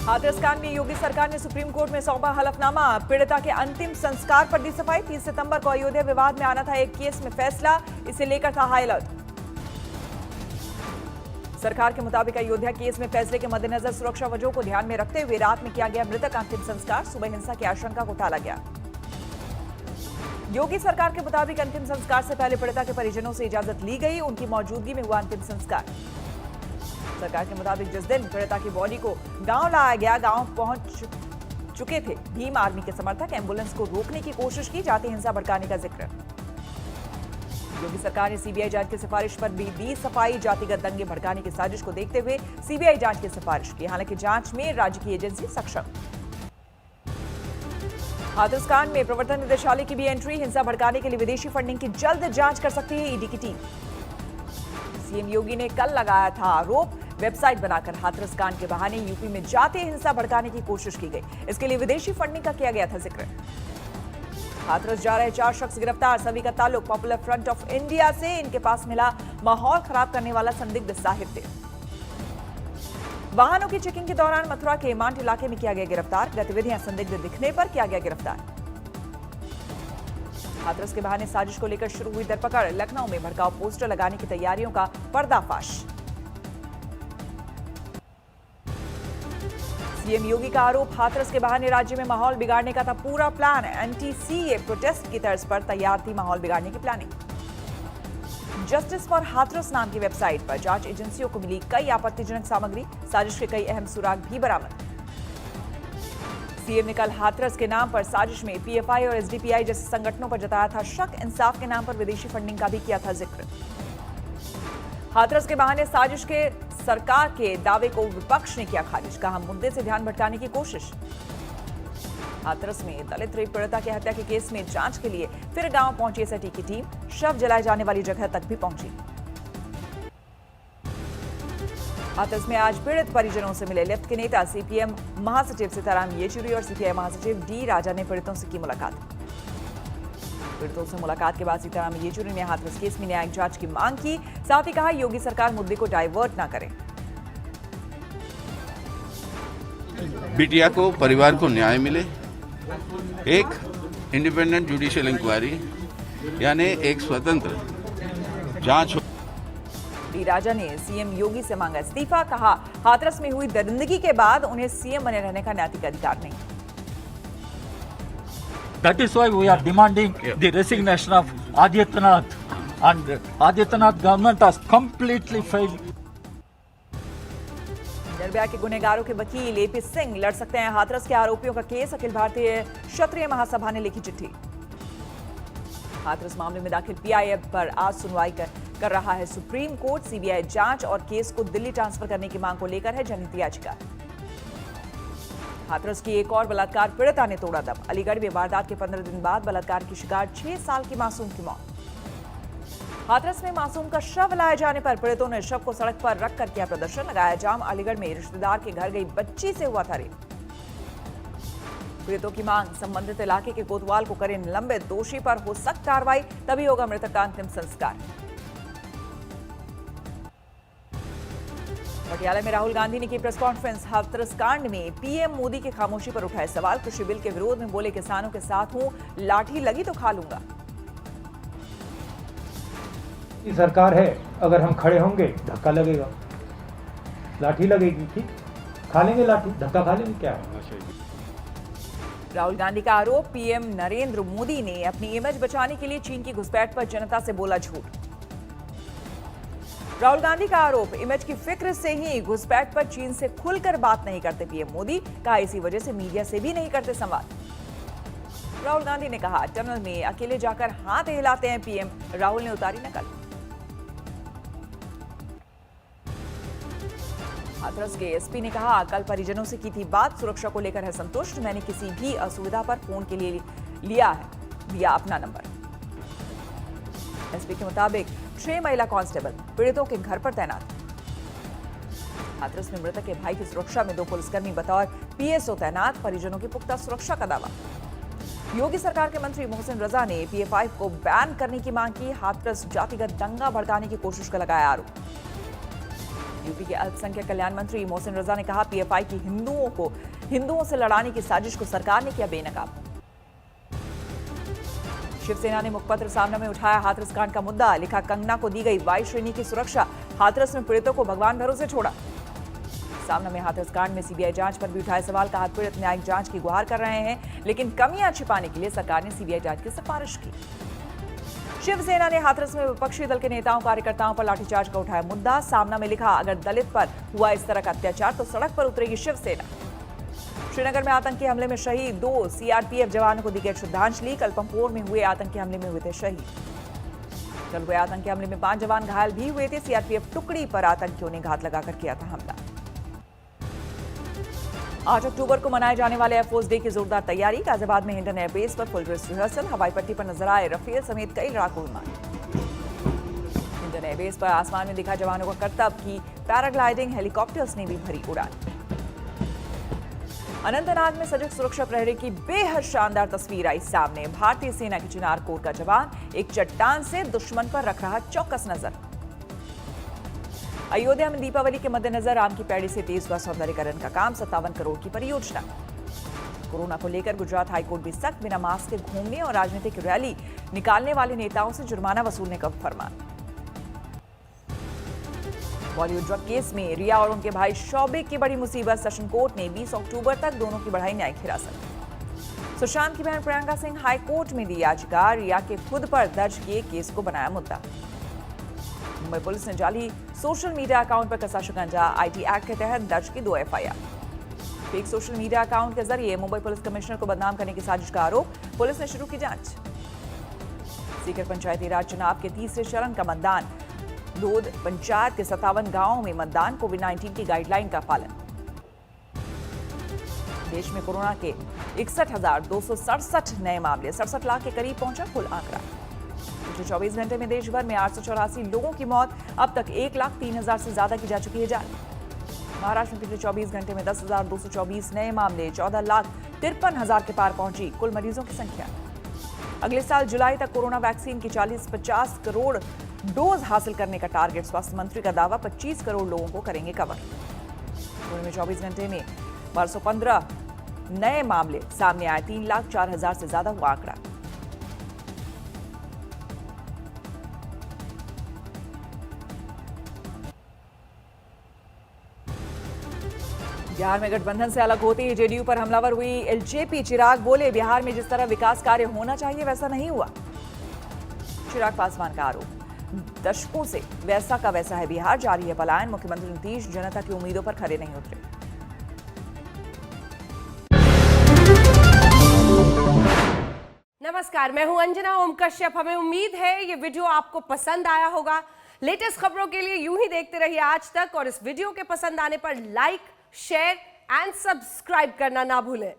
हाथरस कांड में योगी सरकार ने सुप्रीम कोर्ट में सौंपा हलफनामा। पीड़िता के अंतिम संस्कार पर दी सफाई। 30 सितंबर को अयोध्या विवाद में आना था एक केस में फैसला, इसे लेकर था हाई अलर्ट। सरकार के मुताबिक अयोध्या केस में फैसले के मद्देनजर सुरक्षा वजहों को ध्यान में रखते हुए रात में किया गया मृतक अंतिम संस्कार। सुबह हिंसा की आशंका को टाला गया। योगी सरकार के मुताबिक अंतिम संस्कार से पहले पीड़िता के परिजनों से इजाजत ली गई, उनकी मौजूदगी में हुआ अंतिम संस्कार। सरकार के मुताबिक जिस दिन पीड़िता की बॉडी को गांव लाया गया, गांव पहुंच चुके थे भीम आर्मी के समर्थक। एम्बुलेंस को रोकने की कोशिश की, जाति हिंसा भड़काने का जिक्र। योगी सरकार ने सीबीआई जांच की सिफारिश पर भी दी सफाई। जातिगत दंगे भड़काने की साजिश को देखते हुए सीबीआई जांच की सिफारिश की, हालांकि जांच में राज्य की एजेंसी सक्षम। हाथरस कांड में प्रवर्तन निदेशालय की भी एंट्री। हिंसा भड़काने के लिए विदेशी फंडिंग की जल्द जांच कर सकती है ईडी की टीम। सीएम योगी ने कल लगाया था आरोप, वेबसाइट बनाकर हाथरस कांड के बहाने यूपी में जातीय हिंसा भड़काने की कोशिश की गई। इसके लिए विदेशी फंडिंग का किया गया था जिक्र। हाथरस जा रहे 4 शख्स गिरफ्तार। सभी का ताल्लुक पॉपुलर फ्रंट ऑफ इंडिया से। इनके पास मिला माहौल खराब करने वाला संदिग्ध साहित्य। वाहनों की चेकिंग के दौरान मथुरा के मांड इलाके में किया गया गिरफ्तार। गतिविधियां संदिग्ध दिखने पर किया गया गिरफ्तार। हाथरस के बहाने साजिश को लेकर शुरू हुई धरपकड़। लखनऊ में भड़काऊ पोस्टर लगाने की तैयारियों का पर्दाफाश। सीएम योगी का आरोप, हाथरस के बहाने राज्य में माहौल बिगाड़ने का था पूरा प्लान। एंटी सीए प्रोटेस्ट की तर्ज पर तैयार थी माहौल बिगाड़ने की प्लानिंग। जस्टिस फॉर हाथरस नाम की वेबसाइट पर जांच एजेंसियों को मिली कई आपत्तिजनक सामग्री। साजिश के कई अहम सुराग भी बरामद। सीएम ने कल हाथरस के नाम पर साजिश में पीएफआई और एसडीपीआई जैसे संगठनों पर जताया था शक। इंसाफ के नाम पर विदेशी फंडिंग का भी किया था जिक्र। हाथरस के बहाने साजिश के सरकार के दावे को विपक्ष ने किया खारिज। कहा मुद्दे से ध्यान भटकाने की कोशिश। हाथरस में दलित रेप पीड़िता की हत्या के केस में जांच के लिए फिर गांव पहुंची एसआईटी की टीम। शव जलाए जाने वाली जगह तक भी पहुंची। हाथरस में आज पीड़ित परिजनों से मिले लेफ्ट के नेता। सीपीएम महासचिव सीताराम येचुरी और सीपीआई महासचिव डी राजा ने पीड़ितों से की मुलाकात। पीड़ितों से मुलाकात के बाद सीताराम येचुरी ने हाथरस केस में न्यायिक जांच की मांग की। साथ ही कहा योगी सरकार मुद्दे को डाइवर्ट न करे। बिटिया को, परिवार को न्याय मिले, एक इंडिपेंडेंट जुडिशियल इंक्वायरी यानी एक स्वतंत्र जांच हो। डी राजा ने सीएम योगी से मांगा इस्तीफा। कहा हाथरस में हुई दरिंदगी के बाद उन्हें सीएम बने रहने का नैतिक अधिकार नहीं। That is why we are demanding the resignation of Adityanath, and Adityanath government has completely failed. Nirbhaya के गुनहगारों के वकील एपी सिंह लड़ सकते हैं हाथरस के आरोपियों का केस। अखिल भारतीय क्षत्रिय महासभा ने लिखी चिट्ठी। हाथरस मामले में दाखिल पीआईएल पर आज सुनवाई कर रहा है सुप्रीम कोर्ट। सीबीआई जांच और केस को दिल्ली ट्रांसफर करने की मांग को लेकर है जनहित याचिका। हाथरस की एक और बलात्कार पीड़िता ने तोड़ा दम। अलीगढ़ में वारदात के 15 दिन बाद बलात्कार की शिकार 6 साल की मासूम की मौत। हाथरस में मासूम का शव लाए जाने पर पीड़ितों ने शव को सड़क पर रखकर किया प्रदर्शन, लगाया जाम। अलीगढ़ में रिश्तेदार के घर गई बच्ची से हुआ था रेप। पीड़ितों की मांग, संबंधित इलाके के कोतवाल को करें निलंबित। दोषी पर हो सख्त कार्रवाई, तभी होगा मृतक का अंतिम संस्कार। पटियाला में राहुल गांधी ने की प्रेस कॉन्फ्रेंस। हाथरस कांड में पीएम मोदी की खामोशी पर उठाए सवाल। कृषि बिल के विरोध में बोले किसानों के साथ हूं, लाठी लगी तो खा लूंगा। सरकार है, अगर हम खड़े होंगे धक्का लगेगा, लाठी लगेगी, ठीक खा लेंगे लाठी, धक्का खा लेंगे, क्या है। राहुल गांधी का आरोप, पीएम नरेंद्र मोदी ने अपनी इमेज बचाने के लिए चीन की घुसपैठ पर जनता से बोला झूठ। राहुल गांधी का आरोप, इमेज की फिक्र से ही घुसपैठ पर चीन से खुलकर बात नहीं करते पीएम मोदी। कहा इसी वजह से मीडिया से भी नहीं करते संवाद। राहुल गांधी ने कहा टनल में अकेले जाकर हाथ हिलाते हैं पीएम। राहुल ने उतारी नकल। हाथरस के एसपी ने कहा कल परिजनों से की थी बात, सुरक्षा को लेकर है संतुष्ट। मैंने किसी भी असुविधा पर फोन के लिए दिया अपना नंबर। एसपी के मुताबिक 6 महिला कांस्टेबल पीड़ितों के घर पर तैनात। हाथरस में मृतक के भाई की सुरक्षा में 2 पुलिसकर्मी बतौर पीएसओ तैनात। परिजनों की पुख्ता सुरक्षा का दावा। योगी सरकार के मंत्री मोहसिन रजा ने पीएफआई को बैन करने की मांग की। हाथरस जातिगत दंगा भड़काने की कोशिश का लगाया आरोप। यूपी के अल्पसंख्यक कल्याण मंत्री मोहसिन रजा ने कहा, पीएफआई की हिंदुओं से लड़ाने की साजिश को सरकार ने किया बेनकाब। शिवसेना ने मुखपत्र सामना में उठाया हाथरस कांड का मुद्दा, लिखा, कंगना को दी गई वाई श्रेणी की सुरक्षा, हाथरस में पीड़ितों को भगवान भरोसे छोड़ा। सामना में हाथरस कांड में सीबीआई जांच पर भी उठाए सवाल, कहा, पीड़ित न्यायिक जांच की गुहार कर रहे हैं, लेकिन कमियां छिपाने के लिए सरकार ने सीबीआई जांच की सिफारिश की। शिवसेना ने हाथरस में विपक्षी दल के नेताओं कार्यकर्ताओं पर लाठीचार्ज का उठाया मुद्दा, सामना में लिखा, अगर दलित पर हुआ इस तरह का अत्याचार तो सड़क पर उतरेगी शिवसेना। श्रीनगर में आतंकी हमले में शहीद 2 सीआरपीएफ जवानों को दी गई श्रद्धांजलि, कलपमपुर में हुए आतंकी हमले में हुए थे शहीद। कल हुए आतंकी हमले में 5 जवान घायल भी हुए थे, सीआरपीएफ टुकड़ी पर आतंकियों ने घात लगाकर किया था हमला। 8 अक्टूबर को मनाए जाने वाले एयरफोर्स डे की जोरदार तैयारी, गाजियाबाद में हिंडन एयरबेस पर फुल ड्रेस रिहर्सल, हवाई पट्टी पर नजर आए रफेल समेत कई लड़ाकू विमान। हिंडन एयरबेस पर आसमान में दिखा जवानों का करतब की पैराग्लाइडिंग, हेलीकॉप्टर्स ने भी भरी उड़ान। अनंतनाग में सजग सुरक्षा प्रहरी की बेहद शानदार तस्वीर आई सामने, भारतीय सेना के चिनार कोर का जवान एक चट्टान से दुश्मन पर रख रहा चौकस नजर। अयोध्या में दीपावली के मद्देनजर आम की पैड़ी से तेज हुआ सौंदर्यीकरण का काम, 57 करोड़ की परियोजना। कोरोना को लेकर गुजरात हाईकोर्ट भी सख्त, बिना मास्क के घूमने और राजनीतिक रैली निकालने वाले नेताओं से जुर्माना वसूलने का फरमान। बॉलीवुड ड्रग केस में रिया और उनके भाई शौबिक की बड़ी मुसीबत, सेशन कोर्ट ने 20 अक्टूबर तक दोनों की बढ़ाई न्यायिक हिरासत। सुशांत की बहन प्रियंका सिंह हाई कोर्ट में दी याचिका, रिया के खुद पर दर्ज किए केस को बनाया मुद्दा। मुंबई पुलिस ने जाली सोशल मीडिया अकाउंट पर कसा शिकंजा, आईटी एक्ट के तहत दर्ज की 2 FIR. Fake social media account के जरिए मुंबई पुलिस कमिश्नर को बदनाम करने की साजिश का आरोप, पुलिस ने शुरू की जांच। सीकर पंचायती राज चुनाव के तीसरे चरण का मतदान, लोध पंचायत के 57 गांवों में मतदान, कोविड-19 की गाइडलाइन का पालन। देश में कोरोना के 61,267 नए मामले, 67 लाख के करीब पहुंचा कुल आंकड़ा। पिछले 24 घंटे में देश भर में 884 लोगों की मौत, अब तक 1,03,000 से ज्यादा की जा चुकी है जान। महाराष्ट्र में पिछले 24 घंटे में 10,224 नए मामले, 14,53,000 के पार पहुंची कुल मरीजों की संख्या। अगले साल जुलाई तक कोरोना वैक्सीन की 40-50 करोड़ डोज हासिल करने का टारगेट, स्वास्थ्य मंत्री का दावा, 25 करोड़ लोगों को करेंगे कवर। पुणे में 24 घंटे में 1215 नए मामले सामने आए, 3,04,000 से ज्यादा हुआ आंकड़ा। बिहार में गठबंधन से अलग होते ही जेडीयू पर हमलावर हुई एलजेपी, चिराग बोले, बिहार में जिस तरह विकास कार्य होना चाहिए वैसा नहीं हुआ। चिराग पासवान का आरोप, दशकों से वैसा का वैसा है बिहार, जारी है पलायन, मुख्यमंत्री नीतीश जनता की उम्मीदों पर खरे नहीं उतरे। नमस्कार, मैं हूं अंजना ओम कश्यप। हमें उम्मीद है ये वीडियो आपको पसंद आया होगा। लेटेस्ट खबरों के लिए यूं ही देखते रहिए आज तक, और इस वीडियो के पसंद आने पर लाइक, शेयर एंड सब्सक्राइब करना ना भूलें।